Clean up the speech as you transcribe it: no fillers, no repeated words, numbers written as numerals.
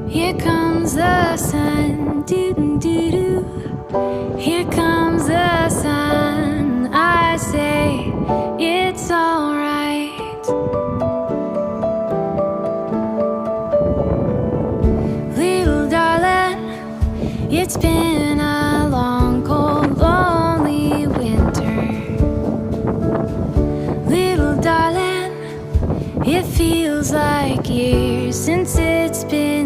Here comes the sun, doo-doo-doo-doo. Here comes the sun. I say it's alright. Little darling, it's been a long, cold, lonely winter. Little darling, it feels like years since it's been